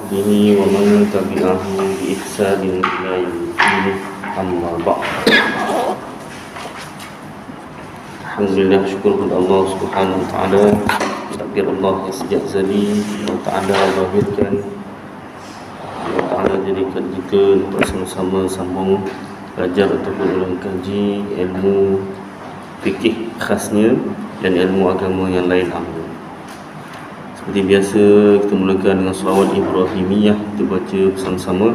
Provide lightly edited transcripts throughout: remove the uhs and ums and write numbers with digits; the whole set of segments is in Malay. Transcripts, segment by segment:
وصحبه ومن تبعه بإحسان إلى يوم الدين أما بعد. Alhamdulillah, syukur kepada Allah Subhanahu wa taala. Takbir Allah yang sejak zali Allah taala lahirkan, Allah taala jadikan kita untuk sama-sama sambung belajar ataupun mengkaji ilmu fikih khasnya dan ilmu agama yang lain. Amin. Seperti biasa, kita mulakan dengan selawat Ibrahimiyah. Kita baca bersama-sama.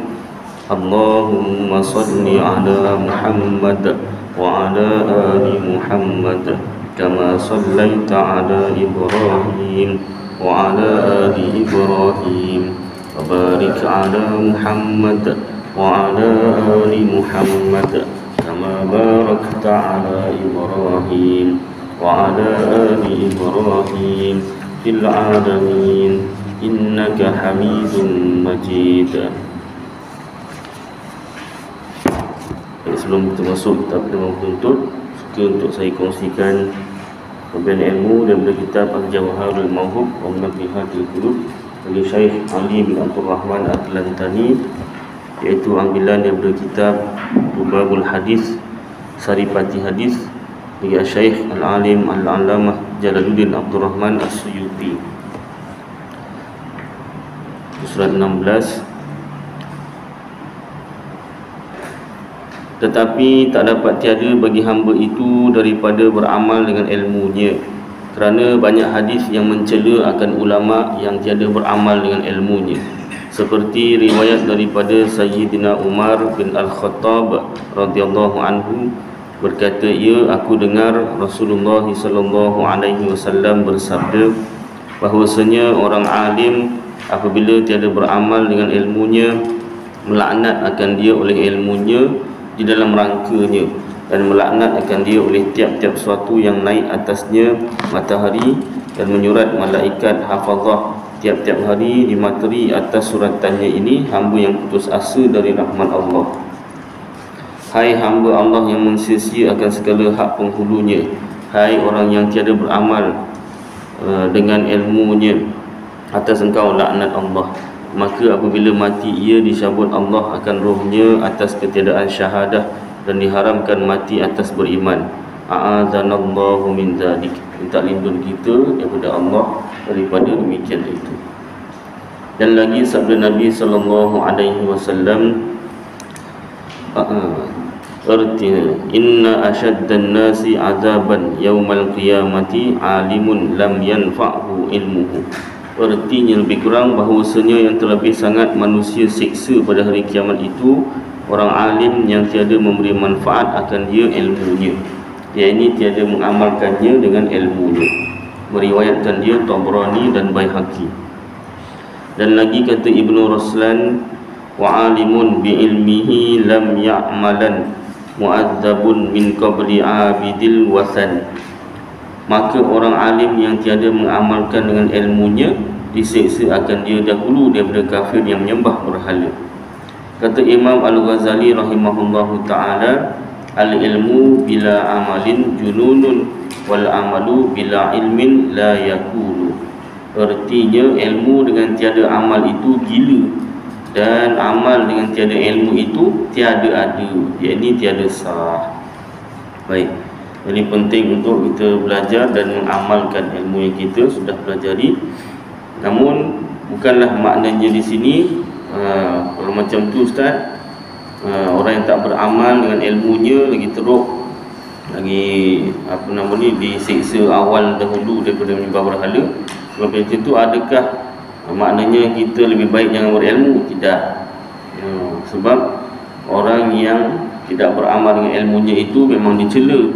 Allahumma salli ala Muhammad wa ala ali Muhammad kama sallaita ala Ibrahim wa ala ali Ibrahim wa barik ala Muhammad wa ala ali Muhammad kama barakta ala Ibrahim wa ala ali Ibrahim fil alamin innaka Hamidum Majid. Sebelum kita masuk kitab Ilmu Penuntut, suka untuk saya kongsikan pemberian ilmu daripada kitab Al-Jawharul Mawhub wa Nabihatul Qulub oleh Syekh Ali bin Abdul Rahman Al-Lantani, iaitu ambilan daripada kitab Rubabul Hadis, Saripati Hadis bagi Syekh Al-Alim Al-Alamah Jalaluddin Abdul Rahman As-Suyuti. Surat 16. Tetapi tak dapat tiada bagi hamba itu daripada beramal dengan ilmunya, kerana banyak hadis yang mencela akan ulama yang tiada beramal dengan ilmunya, seperti riwayat daripada Sayyidina Umar bin Al-Khattab radhiyallahu anhu berkata, aku dengar Rasulullah sallallahu alaihi wasallam bersabda bahwasanya orang alim apabila tiada beramal dengan ilmunya, melaknat akan dia oleh ilmunya di dalam rangkanya, dan melaknat akan dia oleh tiap-tiap suatu yang naik atasnya matahari, dan menyurat malaikat hafazah tiap-tiap hari di materi atas suratannya ini, hamba yang putus asa dari rahmat Allah. Hai hamba Allah yang mensia-sia akan segala hak penghulunya, hai orang yang tiada beramal dengan ilmunya, atas engkau laknat Allah. Maka apabila mati ia dicabut Allah akan rohnya atas ketiadaan syahadah, dan diharamkan mati atas beriman. A'adzanallahu min dzalik. Minta lindung kita daripada Allah daripada demikian itu. Dan lagi sabda Nabi sallallahu alaihi wasallam, artinya inna asyaddan nasi azaban yaumal qiyamati alimun lam yanfa'hu ilmuhu. Artinya lebih kurang bahawasanya yang terlebih sangat manusia siksa pada hari kiamat itu orang alim yang tiada memberi manfaat akan dia ilmunya, iaitu tiada mengamalkannya dengan ilmunya. Meriwayatkan dia Tabrani dan Baihaqi. Dan lagi kata Ibnu Ruslan, wa alimun bi ilmihi lam ya'malan mu'adzabun min qabli abidil wasan. Maka orang alim yang tiada mengamalkan dengan ilmunya disiksa akan dia dahulu daripada kafir yang menyembah berhala. Kata Imam Al-Ghazali rahimahullahu ta'ala, al-ilmu bila amalin jununun wal amalu bila ilmin la yakunu. Artinya ilmu dengan tiada amal itu gila, dan amal dengan tiada ilmu itu tiada ada, iaitu tiada sah. Baik, ini penting untuk kita belajar dan mengamalkan ilmu yang kita sudah pelajari. Namun bukanlah maknanya di sini kalau macam tu ustaz, orang yang tak beramal dengan ilmunya lagi teruk, lagi disiksa awal dahulu daripada menyembah berhala. Sebab itu adakah maknanya kita lebih baik jangan berilmu? Tidak. Sebab orang yang tidak beramal dengan ilmunya itu memang dicela.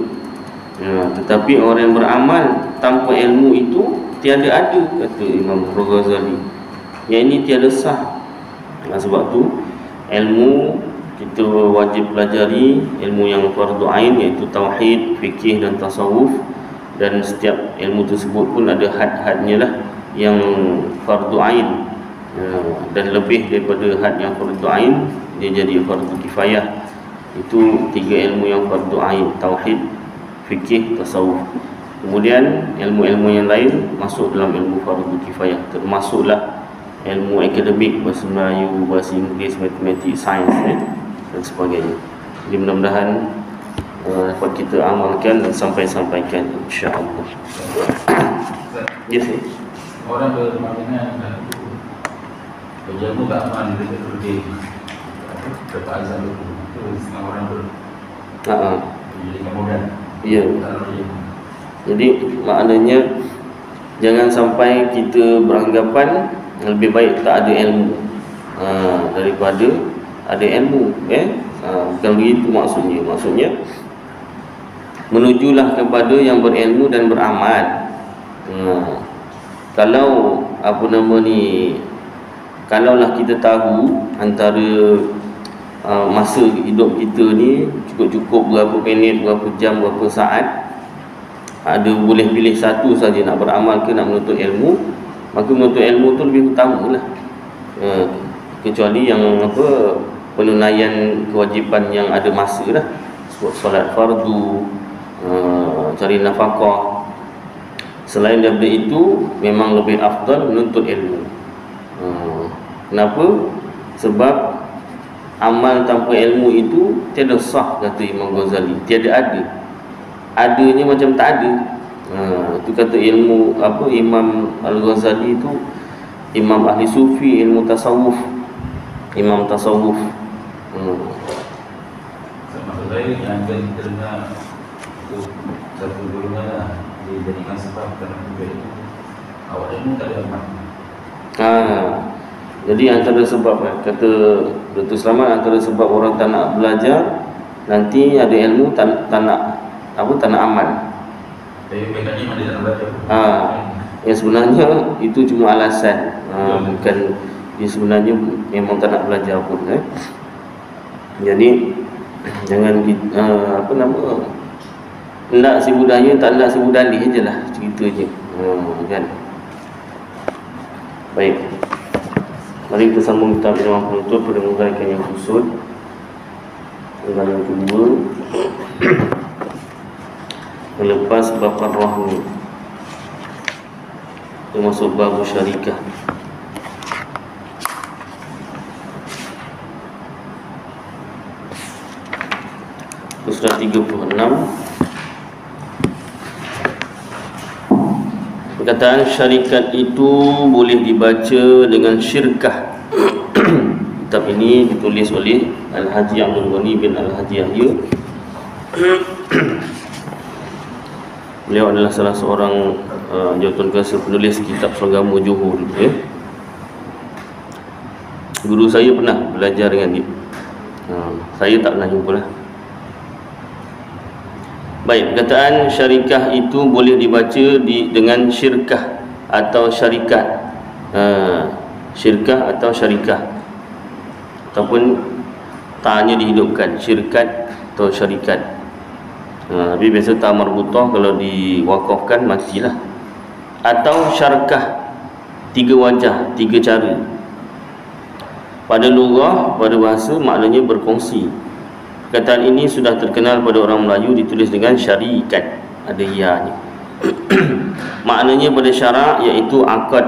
Tetapi orang yang beramal tanpa ilmu itu tiada ada, kata Imam Al-Ghazali, yang ini tiada sah. Sebab tu ilmu kita wajib pelajari, ilmu yang fardu ain, iaitu tauhid, fikih dan tasawuf. Dan setiap ilmu tersebut pun ada had-hadnya lah, yang fardu ain, dan lebih daripada had yang fardu ain dia jadi fardu kifayah. Itu tiga ilmu yang fardu ain: tauhid, fikih, tasawuf. Kemudian ilmu-ilmu yang lain masuk dalam ilmu fardu kifayah, termasuklah ilmu akademik, bahasa Melayu, bahasa Inggeris, matematik, sains dan sebagainya. Jadi mudah-mudahan dapat kita amalkan dan sampaikan insya-Allah. Ya, yes, orang bermakna berjamu tak aman dekat Turki dekat azan itu setengah orang jadi kemudian ya. Jadi maknanya jangan sampai kita beranggapan lebih baik tak ada ilmu daripada ada ilmu, bukan begitu maksudnya menujulah kepada yang berilmu dan beramal. Kalau kalaulah kita tahu antara masa hidup kita ni cukup berapa minit, berapa jam, berapa saat, ada boleh pilih satu saja, nak beramal ke nak menuntut ilmu, maka menuntut ilmu tu lebih utamalah. Kecuali yang penunaian kewajipan yang ada masa lah, solat fardu, cari nafkah. Selain daripada itu, memang lebih afdal menuntut ilmu. Kenapa? Sebab amal tanpa ilmu itu tiada sah, kata Imam Ghazali. Tiada ada. Adanya macam tak ada. Itu kata ilmu Imam Al-Ghazali itu imam ahli sufi, ilmu tasawuf, imam tasawuf. Maksud saya yang kita dengar itu satu golongan lah dijadikan sebab kerana itu awak ilmu tak ada amal. Jadi antara sebab kata Dr. Selamat, antara sebab orang tak nak belajar, nanti ada ilmu tak nak amal. Tapi mereka ni mana nak belajar? Yang sebenarnya itu cuma alasan, bukan dia sebenarnya memang tak nak belajar pun. Jadi jangan nak si budaya, tak nak si budalih je lah ceritanya, kan. Baik, mari kita sambung kitab Imam Penuntut pada menguraikan yang khusus. Yang kedua, melepas bab ar-rahmi, termasuk bab syarikah. Surah 36. Perkataan syarikat itu boleh dibaca dengan syirkah. Kitab ini ditulis oleh Al-Haji Abdul Ghani bin Al-Haji Yahya. Beliau adalah salah seorang jawatan kuasa penulis kitab Seragam Johor. Guru saya pernah belajar dengan dia. Saya tak pernah jumpa lah. Baik, perkataan syarikah itu boleh dibaca dengan syirkah atau syarikat. Syirkah atau syarikah, ataupun ta'nya dihidupkan, syirkat atau syarikat. Tapi biasa ta' marbutah kalau diwakafkan matilah. Atau syarkah, tiga wajah, tiga cara. Pada lughah, pada bahasa maknanya berkongsi. Perkataan ini sudah terkenal pada orang Melayu, ditulis dengan syarikat, ada ya-nya. Maknanya pada syarak iaitu akad,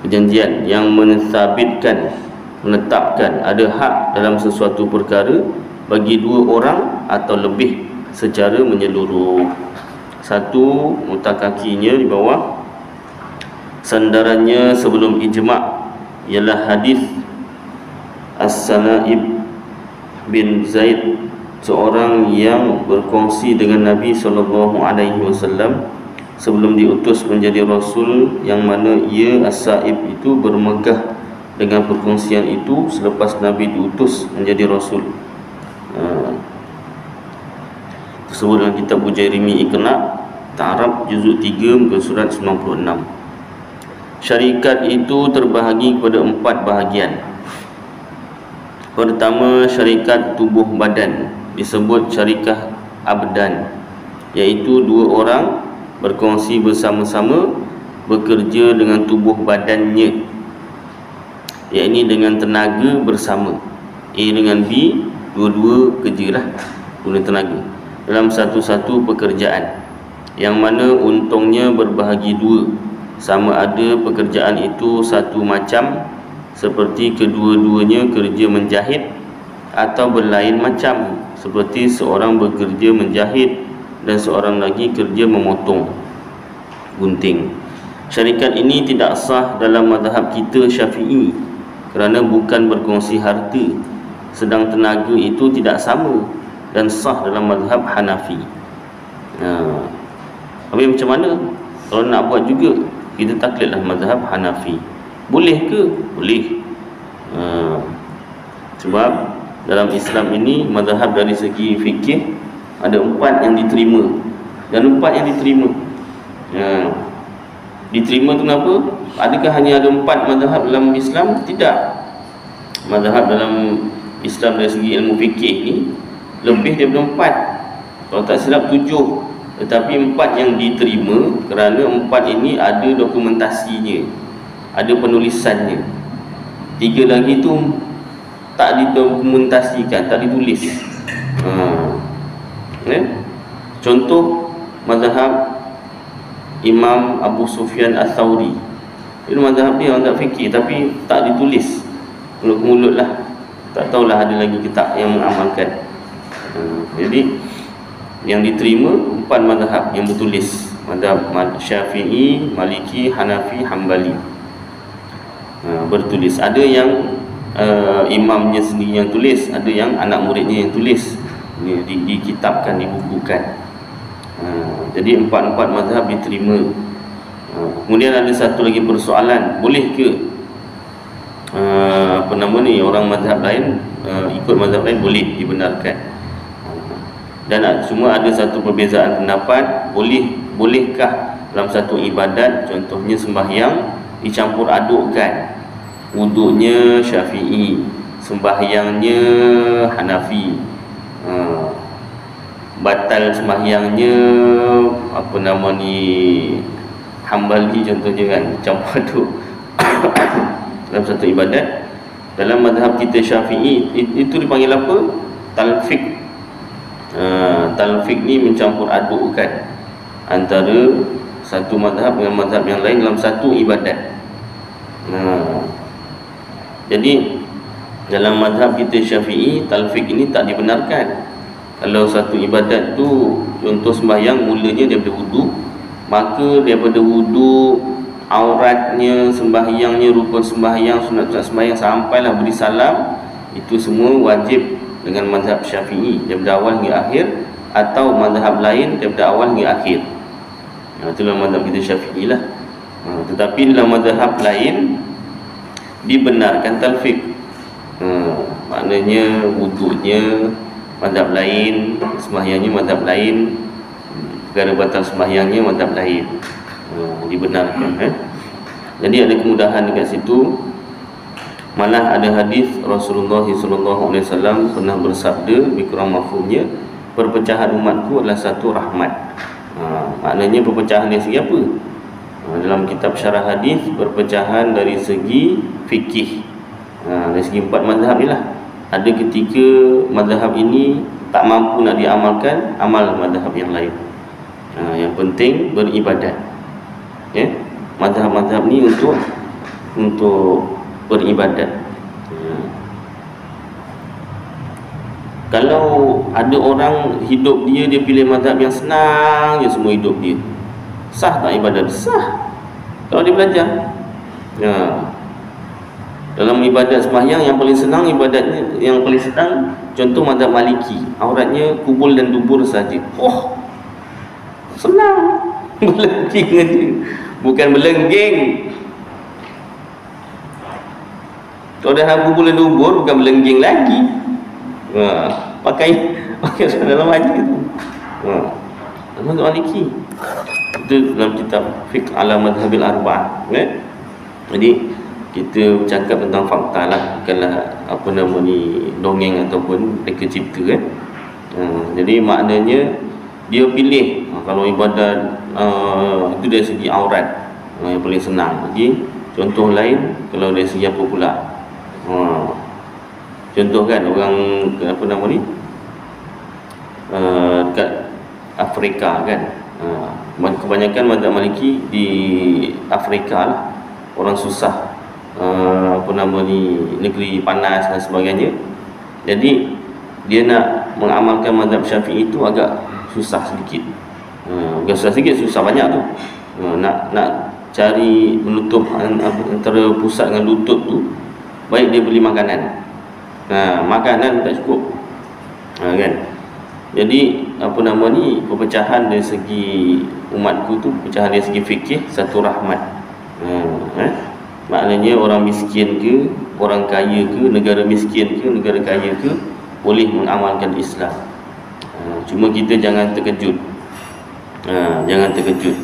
perjanjian yang menetapkan ada hak dalam sesuatu perkara bagi dua orang atau lebih secara menyeluruh. Satu, mutak kakinya di bawah. Sandarannya sebelum ijma' ialah hadis As-Sanaib bin Zaid, seorang yang berkongsi dengan Nabi SAW sebelum diutus menjadi Rasul, yang mana ia As-Sa'ib itu bermegah dengan perkongsian itu selepas Nabi diutus menjadi Rasul. Tersebut dalam kitab Ujairimi Iqna' Ta'arab juzuk 3 muka surat 96. Syarikat itu terbahagi kepada 4 bahagian. Pertama, syarikat tubuh badan, disebut syarikah abdan, iaitu dua orang berkongsi bersama-sama bekerja dengan tubuh badannya, iaitu dengan tenaga bersama. A dengan B, dua-dua kerjalah guna tenaga dalam satu-satu pekerjaan, yang mana untungnya berbahagi dua. sama ada pekerjaan itu satu macam seperti kedua-duanya kerja menjahit, atau berlain macam seperti seorang bekerja menjahit dan seorang lagi kerja memotong gunting. Syarikat ini tidak sah dalam mazhab kita Syafi'i kerana bukan berkongsi harta, sedang tenaga itu tidak sama dan sah dalam mazhab Hanafi. Habis macam mana? Kalau nak buat juga, kita taklidlah mazhab Hanafi. Boleh ke? Boleh. Sebab dalam Islam ini mazhab dari segi fikih ada 4 yang diterima dan 4 yang diterima. Diterima tu kenapa? Adakah hanya ada 4 mazhab dalam Islam? Tidak. Mazhab dalam Islam dari segi ilmu fikih ni lebih daripada 4. Kalau tak silap 7. Tetapi 4 yang diterima kerana 4 ini ada dokumentasinya, ada penulisannya. 3 lagi tu tak didokumentasikan, tak ditulis. Contoh mazhab Imam Abu Sufyan Al-Thawri. Itu mazhab dia mazhab fikih tapi tak ditulis, mulut ke mulut lah. Tak tahulah ada lagi kitab yang mengamalkan. Jadi yang diterima 4 mazhab yang bertulis, mazhab Syafi'i, Maliki, Hanafi, Hambali. Bertulis. Ada yang imamnya sendiri yang tulis, ada yang anak muridnya yang tulis, dikitabkan, dibukukan. Jadi 4 mazhab diterima. Kemudian ada satu lagi persoalan, boleh ke orang mazhab lain ikut mazhab lain? Boleh, dibenarkan. Dan semua ada satu perbezaan pendapat, bolehkah dalam satu ibadat, contohnya sembahyang, dicampur adukkan, wuduknya Syafi'i, sembahyangnya Hanafi, batal sembahyangnya Hambali contohnya kan, campur aduk dalam satu ibadat. Dalam mazhab kita Syafi'i itu dipanggil apa? Talfiq. Talfiq ni mencampur adukkan antara satu mazhab dengan mazhab yang lain dalam satu ibadat. Jadi dalam mazhab kita Syafi'i, talfiq ini tak dibenarkan. Kalau satu ibadat tu, contoh sembahyang, mulanya daripada wudu, maka daripada wudu, auratnya, sembahyangnya, rukun sembahyang, sunat sembahyang, sampailah beri salam, itu semua wajib dengan mazhab Syafi'i daripada awal hingga akhir, atau mazhab lain daripada awal hingga akhir. Itulah mazhab kita Syafi'i lah. Tetapi dalam mazhab lain dibenarkan talfiq. Maknanya wuduknya mazhab lain, sembahyangnya mazhab lain, perkara batal sembahyangnya mazhab lain, dibenarkan. Jadi ada kemudahan dekat situ. Malah ada hadis Rasulullah SAW pernah bersabda, lebih kurang mafhumnya, perpecahan umatku adalah satu rahmat. Maknanya perpecahan dari segi apa? Dalam kitab syarah hadis, perpecahan dari segi fikih, dari segi 4 mazhab ni lah. Ada ketika mazhab ini tak mampu nak diamalkan, amal mazhab yang lain. Yang penting beribadat. Mazhab-mazhab ni untuk beribadat. Kalau ada orang hidup dia pilih mazhab yang senang je semua hidup dia, sah tak ibadat? Sah kalau dia belajar. Dalam ibadat sembahyang yang paling senang, ibadatnya yang paling senang, contoh mazhab Maliki, auratnya kubul dan dubur saja. Senang. Melengging aja, bukan melengging. Kalau dah kubul dan dubur, bukan melengging lagi. Pakai dalam aja tu. Mazhab Maliki itu dalam kitab Fiqh ala Madhabil Arba'ah. Jadi kita bercakap tentang fakta lah, bukanlah dongeng ataupun reka cipta. Jadi maknanya dia pilih kalau ibadat itu dari segi aurat yang paling senang. Jadi contoh lain, kalau dari segi apa pula? Contoh kan orang dekat Afrika kan, Kebanyakan mazhab Maliki di Afrika lah, orang susah, negeri panas dan sebagainya. Jadi dia nak mengamalkan mazhab Syafi'i itu agak susah sedikit. Bukan susah sedikit, susah banyak tu. Nak cari menutup antara pusat dengan lutut tu, baik dia beli makanan. Makanan tak cukup. Kan? Jadi perpecahan dari segi umatku tu, perpecahan dari segi fikih satu rahmat. Maknanya orang miskin ke, orang kaya ke, negara miskin ke, negara kaya ke, boleh mengamalkan Islam. Cuma kita jangan terkejut. Jangan terkejut.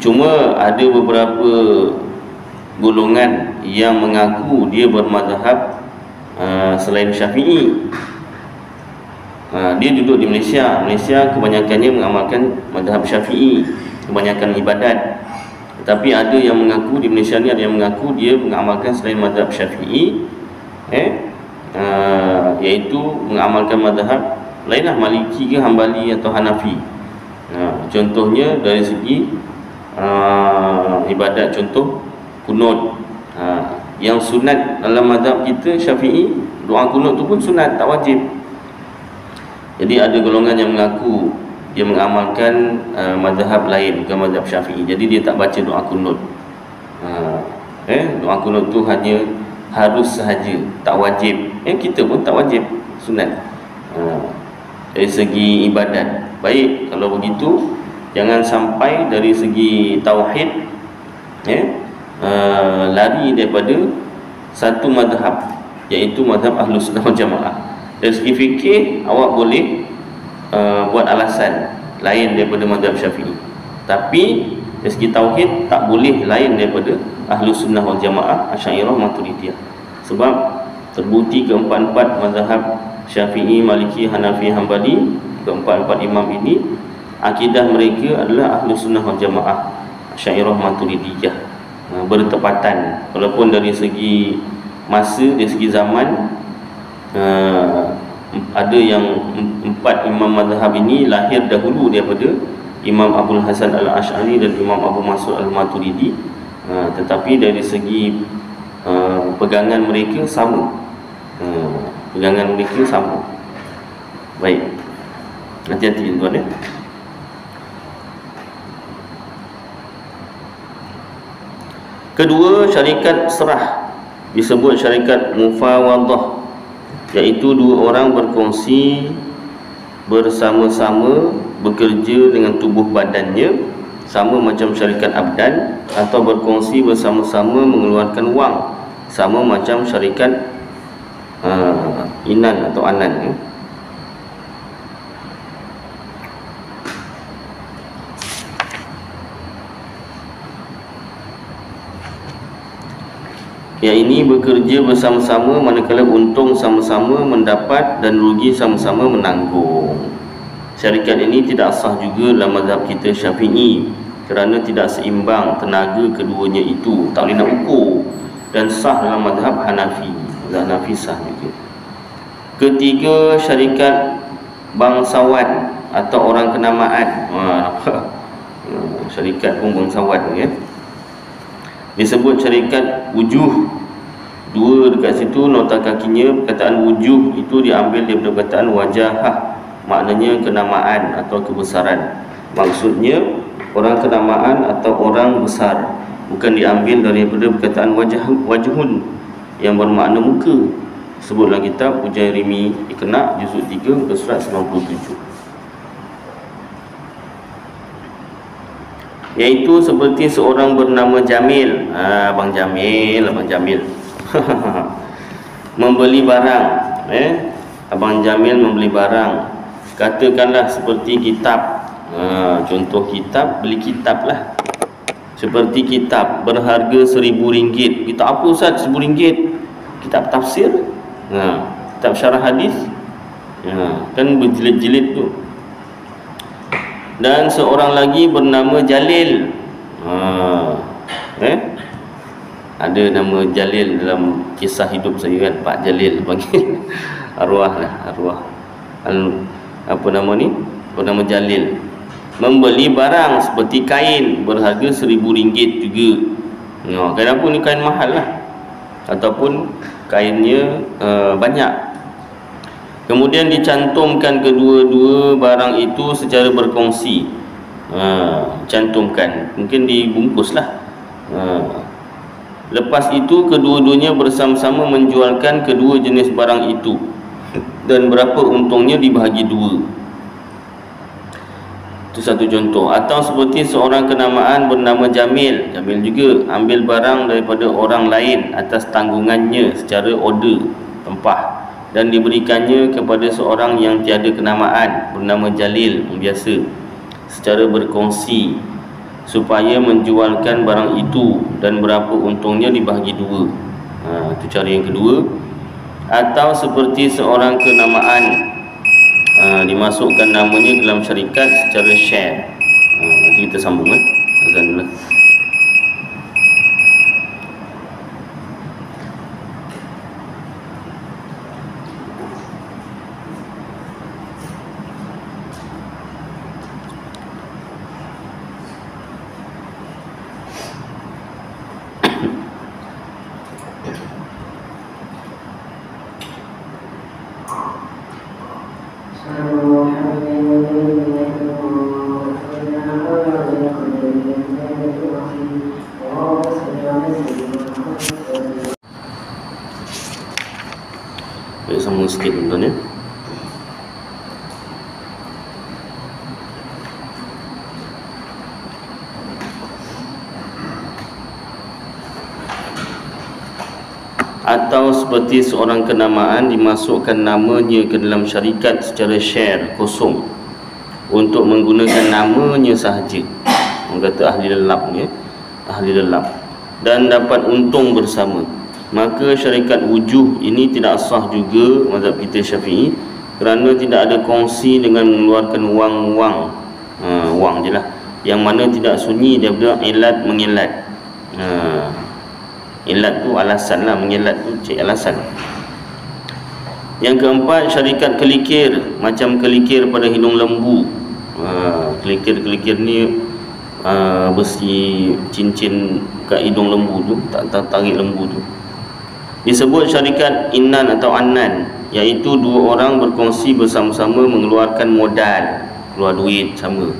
Cuma ada beberapa golongan yang mengaku dia bermazhab selain Syafi'i. Dia duduk di Malaysia. Malaysia kebanyakannya mengamalkan mazhab Syafi'i, kebanyakan ibadat. Tetapi ada yang mengaku di Malaysia ni, ada yang mengaku dia mengamalkan selain mazhab Syafi'i, iaitu mengamalkan mazhab lainlah, Maliki ke, Hambali atau Hanafi. Contohnya dari segi ibadat, contoh kunut. Yang sunat dalam mazhab kita Syafi'i, doa kunut tu pun sunat, tak wajib. Jadi ada golongan yang mengaku dia mengamalkan mazhab lain, bukan mazhab Syafi'i. Jadi dia tak baca doa kunut. Doa kunut tu hanya harus sahaja, tak wajib. Kita pun tak wajib, sunat. Dari segi ibadat, baik kalau begitu jangan sampai dari segi tauhid lari daripada satu mazhab, iaitu mazhab Ahlus Sunnah wal Jamaah. Dari segi fikih awak boleh buat alasan lain daripada mazhab Syafi'i, tapi dari segi tauhid tak boleh lain daripada Ahlus Sunnah wal Jamaah, Asy'ariyah, Maturidiyah. Sebab terbukti keempat-empat mazhab Syafi'i, Maliki, Hanafi, Hambali, keempat-empat imam ini akidah mereka adalah Ahlus Sunnah wal Jamaah, Asy'ariyah, Maturidiyah. Bertepatan, walaupun dari segi masa, dari segi zaman, ada yang empat imam mazhab ini lahir dahulu daripada Imam Abul Hasan Al-Asy'ari dan Imam Abu Mansur Al-Maturidi, tetapi dari segi pegangan mereka sama. Pegangan mereka sama. Baik, hati-hati tuan ya. Kedua, syarikat serah disebut syarikat mufawadah, iaitu dua orang berkongsi bersama-sama bekerja dengan tubuh badannya, sama macam syarikat abdan, atau berkongsi bersama-sama mengeluarkan wang, sama macam syarikat inan atau anan. Yang ini bekerja bersama-sama manakala untung sama-sama mendapat dan rugi sama-sama menanggung. Syarikat ini tidak sah juga dalam mazhab kita Syafi'i, kerana tidak seimbang tenaga keduanya itu, tak boleh nak ukur. Dan sah dalam mazhab Hanafi, mazhab Hanafi sah juga. Ketiga, syarikat bangsawan atau orang kenamaan. Syarikat pun bangsawan ya. Disebut syarikat wujuh. Dua dekat situ nota kakinya, perkataan wujuh itu diambil daripada perkataan wajahah, maknanya kenamaan atau kebesaran. Maksudnya orang kenamaan atau orang besar, bukan diambil daripada perkataan wajhun yang bermakna muka. Sebut dalam kitab Ujian Rimi Iqna juzuk 3 muka surat 97. Iaitu seperti seorang bernama Jamil, Abang Jamil, membeli barang, Abang Jamil membeli barang. Katakanlah seperti kitab, contoh kitab, beli kitab lah. Seperti kitab berharga RM1,000. Kitab apa Ustaz RM1,000? Kitab tafsir, kitab syarah hadis, kan berjilid-jilid tu. Dan seorang lagi bernama Jalil. Ada nama Jalil dalam kisah hidup saya kan, Pak Jalil panggil. Arwah lah, arwah. Apa nama ni? Bernama Jalil. membeli barang seperti kain berharga RM1,000 juga. Kain apa ni? Kain mahal lah, ataupun kainnya banyak. Kemudian dicantumkan kedua-dua barang itu secara berkongsi. Cantumkan, mungkin dibungkus lah. Lepas itu kedua-duanya bersama-sama menjualkan kedua jenis barang itu, dan berapa untungnya dibahagi dua. Itu satu contoh. Atau seperti seorang kenamaan bernama Jamil. Jamil juga ambil barang daripada orang lain atas tanggungannya secara order tempah, dan diberikannya kepada seorang yang tiada kenamaan bernama Jalil biasa secara berkongsi, supaya menjualkan barang itu, dan berapa untungnya dibahagi dua. Itu cara yang kedua. Atau seperti seorang kenamaan dimasukkan namanya dalam syarikat secara share. Nanti kita sambung azan dulu. Sambung sikit tuan-tuan ya. Atau seperti seorang kenamaan dimasukkan namanya ke dalam syarikat secara share kosong untuk menggunakan namanya sahaja. Orang kata ahli lelap ni, ahli lelap, dan dapat untung bersama. Maka syarikat wujuh ini tidak sah juga mazhab kita Syafi'i, kerana tidak ada kongsi dengan mengeluarkan wang je lah, yang mana tidak sunyi daripada ilat mengilat. Ilat tu alasan lah, mengilat tu cik alasan. Yang keempat, syarikat kelikir, macam kelikir pada hidung lembu. Kelikir-kelikir ni besi cincin kat hidung lembu tu, tak tarik lembu tu, disebut syarikat inan atau anan, iaitu dua orang berkongsi bersama-sama mengeluarkan modal, keluar duit sama,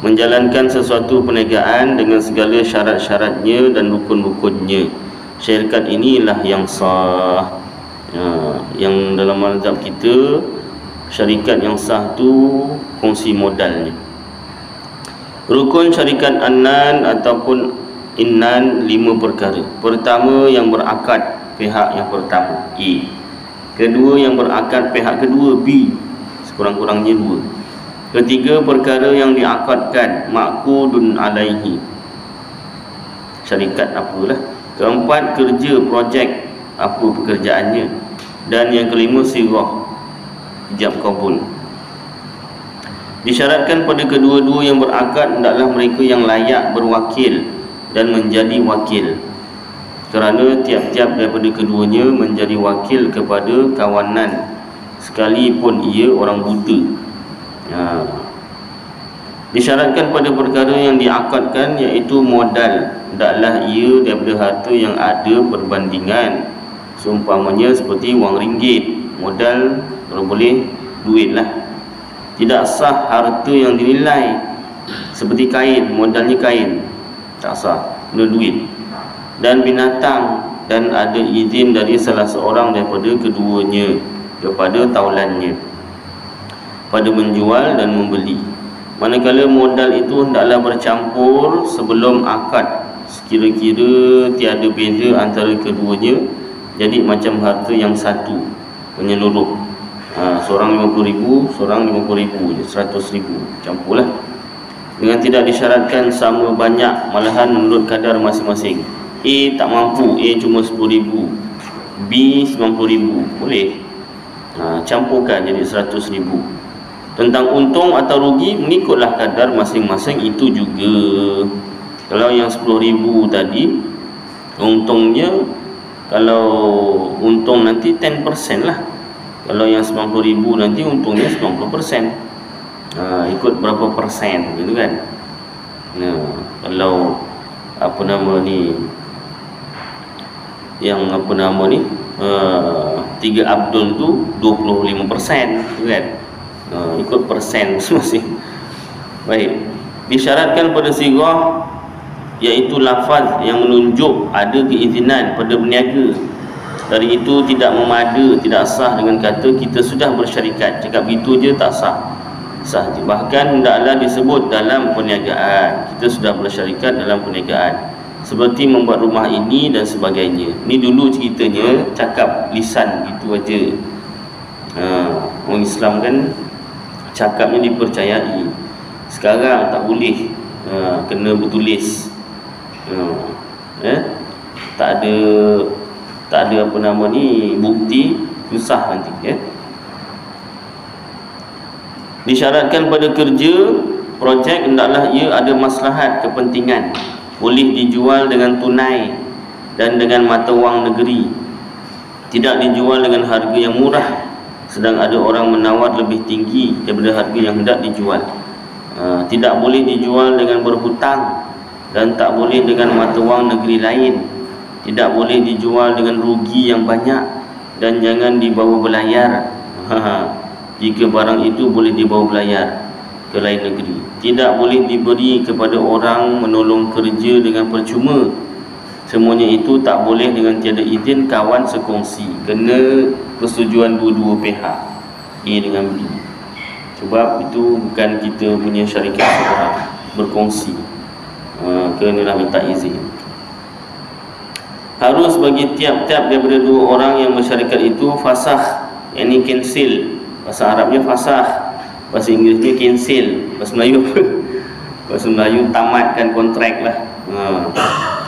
menjalankan sesuatu perniagaan dengan segala syarat-syaratnya dan rukun-rukunnya. Syarikat inilah yang sah. Yang dalam mazhab kita, syarikat yang sah tu kongsi modalnya. Rukun syarikat anan ataupun inan 5 perkara. Pertama, yang berakad pihak yang pertama, A. Kedua, yang berakad pihak kedua, B. Sekurang-kurangnya 2. Ketiga, perkara yang diakadkan, ma'qudun alaihi, syarikat apalah. Keempat, kerja, projek, apa pekerjaannya. Dan yang kelima, sirah, ijab kabul. Disyaratkan pada kedua-dua yang berakad hendaklah mereka yang layak berwakil dan menjadi wakil, kerana tiap-tiap daripada keduanya menjadi wakil kepada kawanan, sekalipun ia orang buta. Disyaratkan pada perkara yang diakadkan, iaitu modal, hendaklah ia daripada harta yang ada perbandingan. Seumpamanya seperti wang ringgit, modal kalau boleh duit lah. Tidak sah harta yang dinilai, seperti kain, modalnya kain, tak sah, kena duit. Dan binatang, dan ada izin dari salah seorang daripada keduanya kepada taulannya pada menjual dan membeli. Manakala modal itu hendaklah bercampur sebelum akad, sekira-kira tiada beza antara keduanya, jadi macam harta yang satu menyeluruh. Seorang 50,000, seorang 50,000 je, 100,000, campurlah. Dengan tidak disyaratkan sama banyak, malahan menurut kadar masing-masing. A tak mampu, A cuma 10,000, B 90,000, boleh campurkan jadi 100,000. Tentang untung atau rugi mengikutlah kadar masing-masing itu juga. Kalau yang 10,000 tadi, untungnya, kalau untung nanti 10% lah. Kalau yang 90,000 nanti untungnya 90%. ikut berapa persen gitu kan. Kalau apa nama ni, yang apa nama ni, 3 Abdul tu 25% gitu kan. Ikut persen masing-masing. Baik, disyaratkan pada sirah iaitu lafaz yang menunjuk ada keizinan pada berniaga. Dari itu tidak memada, tidak sah dengan kata kita sudah bersyarikat. Cakap begitu je tak sah. Sah je. Bahkan hendaklah disebut dalam perniagaan, kita sudah bersyarikat dalam perniagaan, seperti membuat rumah ini dan sebagainya. Ni dulu ceritanya cakap lisan gitu aja. Orang Islam kan cakapnya dipercayai. Sekarang tak boleh, kena bertulis. Tak ada apa nama ni, bukti, susah nanti ya. Disyaratkan pada kerja projek hendaklah ia ada maslahat kepentingan, boleh dijual dengan tunai dan dengan mata wang negeri, tidak dijual dengan harga yang murah sedang ada orang menawar lebih tinggi daripada harga yang hendak dijual. Tidak boleh dijual dengan berhutang dan tak boleh dengan mata wang negeri lain. Tidak boleh dijual dengan rugi yang banyak dan jangan dibawa berlayar. Jika barang itu boleh dibawa berlayar ke lain negeri. Tidak boleh diberi kepada orang menolong kerja dengan percuma. Semuanya itu tak boleh dengan tiada izin kawan sekongsi. Kena persetujuan dua-dua pihak, A dengan B. Sebab itu bukan kita punya syarikat seorang, berkongsi. Kenalah minta izin. Harus bagi tiap-tiap daripada dua orang yang bersyarikat itu fasakh, yakni cancel. Bahasa Arabnya fasakh, bahasa Inggerisnya cancel. Bahasa Melayu apa? Bahasa Melayu tamatkan kontrak lah.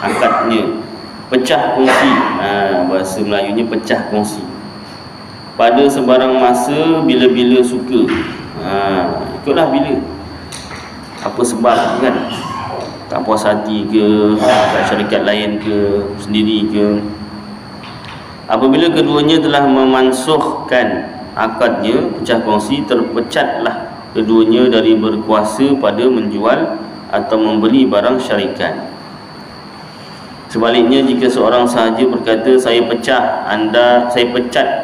Akadnya pecah kongsi. Bahasa Melayunya pecah kongsi. Pada sebarang masa, bila-bila suka. Ikutlah bila. Apa sebab kan? Tak puas hati ke, kat syarikat lain ke, sendiri ke. Apabila keduanya telah memansuhkan akadnya, pecah kongsi, terpecatlah keduanya dari berkuasa pada menjual atau membeli barang syarikat. Sebaliknya, jika seorang sahaja berkata, saya pecat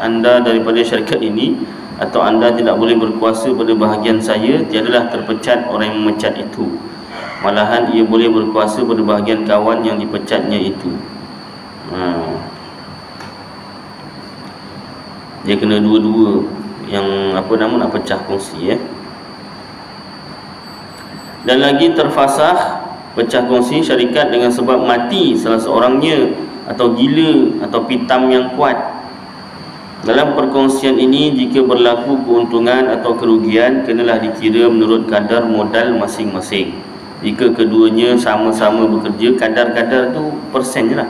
anda daripada syarikat ini, atau anda tidak boleh berkuasa pada bahagian saya, tiadalah terpecat orang yang memecat itu. Malahan ia boleh berkuasa pada bahagian kawan yang dipecatnya itu. Dia kena dua-dua yang apa nama nak pecah kongsi Dan lagi terfasah pecah kongsi syarikat dengan sebab mati salah seorangnya, atau gila, atau pitam yang kuat. Dalam perkongsian ini, jika berlaku keuntungan atau kerugian, kenalah dikira menurut kadar modal masing-masing. Jika keduanya sama-sama bekerja, kadar-kadar tu persen je lah.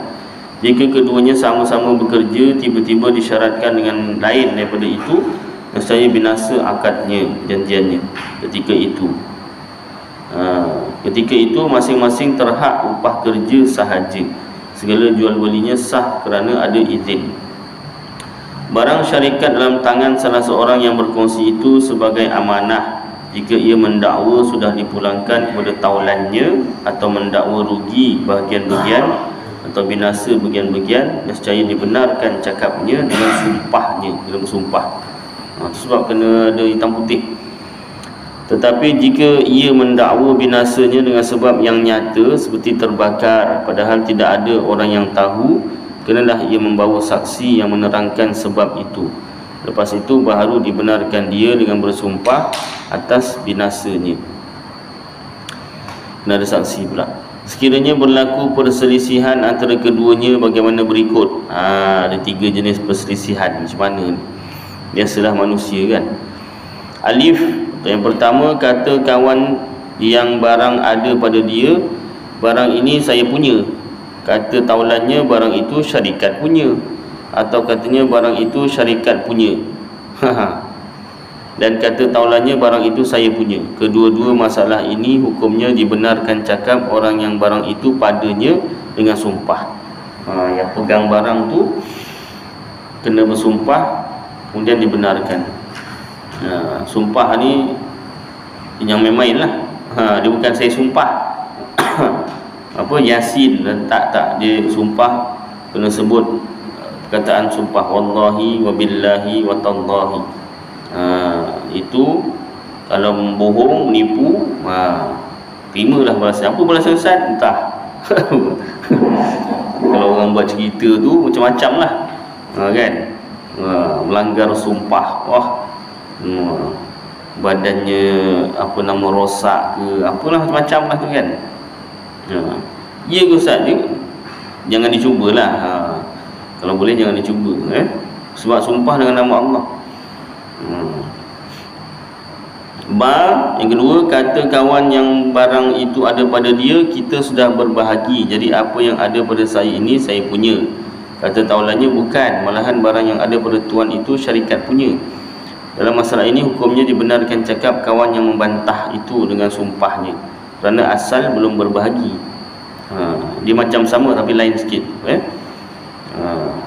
Jika keduanya sama-sama bekerja, tiba-tiba disyaratkan dengan lain daripada itu, nescaya binasa akadnya, janjiannya ketika itu. Ketika itu masing-masing terhak upah kerja sahaja. Segala jual belinya sah kerana ada izin. Barang syarikat dalam tangan salah seorang yang berkongsi itu sebagai amanah. Jika ia mendakwa sudah dipulangkan kepada taulannya, atau mendakwa rugi bahagian-bahagian atau binasa bahagian-bahagian, nescaya dibenarkan cakapnya dengan sumpahnya, dalam sumpah. Sebab kena ada hitam putih. Tetapi jika ia mendakwa binasanya dengan sebab yang nyata, seperti terbakar, padahal tidak ada orang yang tahu, kenalah ia membawa saksi yang menerangkan sebab itu. Lepas itu baru dibenarkan dia dengan bersumpah atas binasanya. Kena ada saksi pula. Sekiranya berlaku perselisihan antara keduanya, bagaimana berikut. Ada 3 jenis perselisihan. Macam mana ni? Biasalah manusia kan. Alif, yang pertama, kata kawan yang barang ada pada dia, barang ini saya punya. Kata taulannya, barang itu syarikat punya. Atau katanya barang itu syarikat punya. Dan kata taulannya, barang itu saya punya. Kedua-dua masalah ini hukumnya dibenarkan cakap orang yang barang itu padanya dengan sumpah. Yang pegang barang tu kena bersumpah, kemudian dibenarkan. Sumpah ni yang main-main lah. Dia bukan saya sumpah. Apa Yasin tak dia sumpah kena sebut perkataan sumpah wallahi wabillahi watallahi. Itu kalau bohong, nipu, terimalah balasan. Apa balasan Ustaz? Entah. Kalau orang buat cerita tu macam-macam lah, kan? Melanggar sumpah, badannya apa nama rosak ke, apalah macam-macam lah tu kan. Ya ke Ustaz? Jangan dicubalah. Kalau boleh jangan dicuba, sebab sumpah dengan nama Allah. Yang kedua, kata kawan yang barang itu ada pada dia, kita sudah berbahagi. Jadi apa yang ada pada saya ini saya punya. Kata taulannya bukan, malahan barang yang ada pada tuan itu syarikat punya. Dalam masalah ini hukumnya dibenarkan cakap kawan yang membantah itu dengan sumpahnya, kerana asal belum berbahagi. Dia macam sama tapi lain sikit.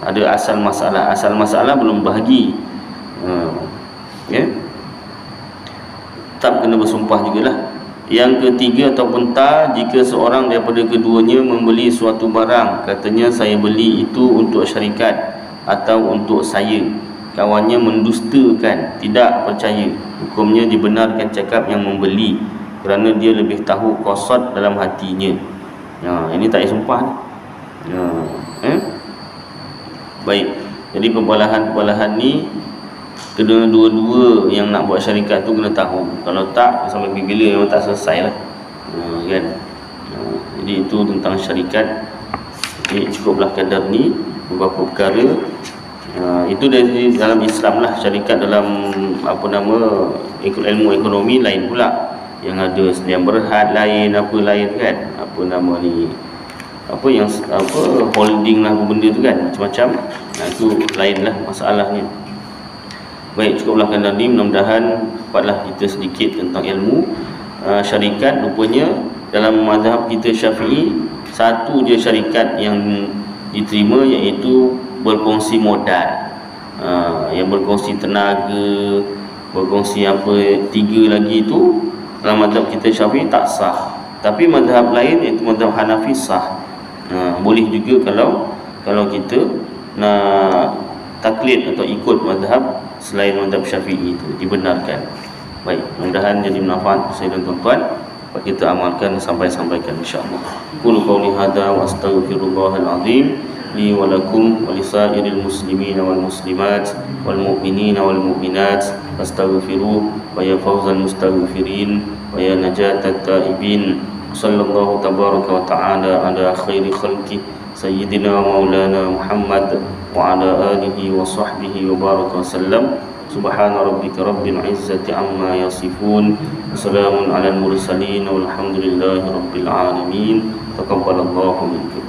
Ada asal masalah belum bahagi. Tetap kena bersumpah jugalah. Yang ketiga ataupun jika seorang daripada keduanya membeli suatu barang, katanya saya beli itu untuk syarikat atau untuk saya, kawannya mendustakan, tidak percaya, hukumnya dibenarkan cakap yang membeli, kerana dia lebih tahu qasad dalam hatinya. Ini tak payah sumpah ni. Baik, jadi pembalahan ni kena dua-dua yang nak buat syarikat tu kena tahu. Kalau tak, sampai bila memang tak selesai lah, kan? Jadi itu tentang syarikat. Jadi cukuplah kadar ni beberapa perkara. Itu dari dalam Islam lah. Syarikat dalam ilmu ekonomi lain pula. Yang ada sediaan berhad lain, apa lain kan, holding lah, apa benda tu kan, macam-macam. Itu lain lah masalahnya. Baik, cukuplah kadar ni. Mudah-mudahan dapatlah kita sedikit tentang ilmu syarikat. Rupanya dalam mazhab kita Syafi'i, satu je syarikat yang diterima, iaitu berkongsi modal. Yang berkongsi tenaga, berkongsi tiga lagi itu dalam mazhab kita Syafi'i tak sah. Tapi mazhab lain, iaitu mazhab Hanafi, sah. Boleh juga kalau kita nak taklid atau ikut mazhab selain mazhab Syafi'i, itu dibenarkan. Baik, mudah-mudahan jadi manfaat saya dan tuan-tuan. Kita amalkan sampaikan insya-Allah. Qul qouli hadza wa astaghfirullahal azim li wa lakum wa lisairil muslimin wal muslimat wal mu'minin wal mu'minat astaghfiruh wa ya fawzal mustaghfirin wa ya najatat taibin. Sallallahu tabaraka wa ta'ala ala khairi khalqi sayyidina maulana Muhammad wa ala alihi wa sahbihi wa baraka wa sallam. Subhana rabbika rabbil izzati amma yasifun, wassalamun alal mursalin, walhamdulillahi rabbil alamin. Taqabbalallahu minkum.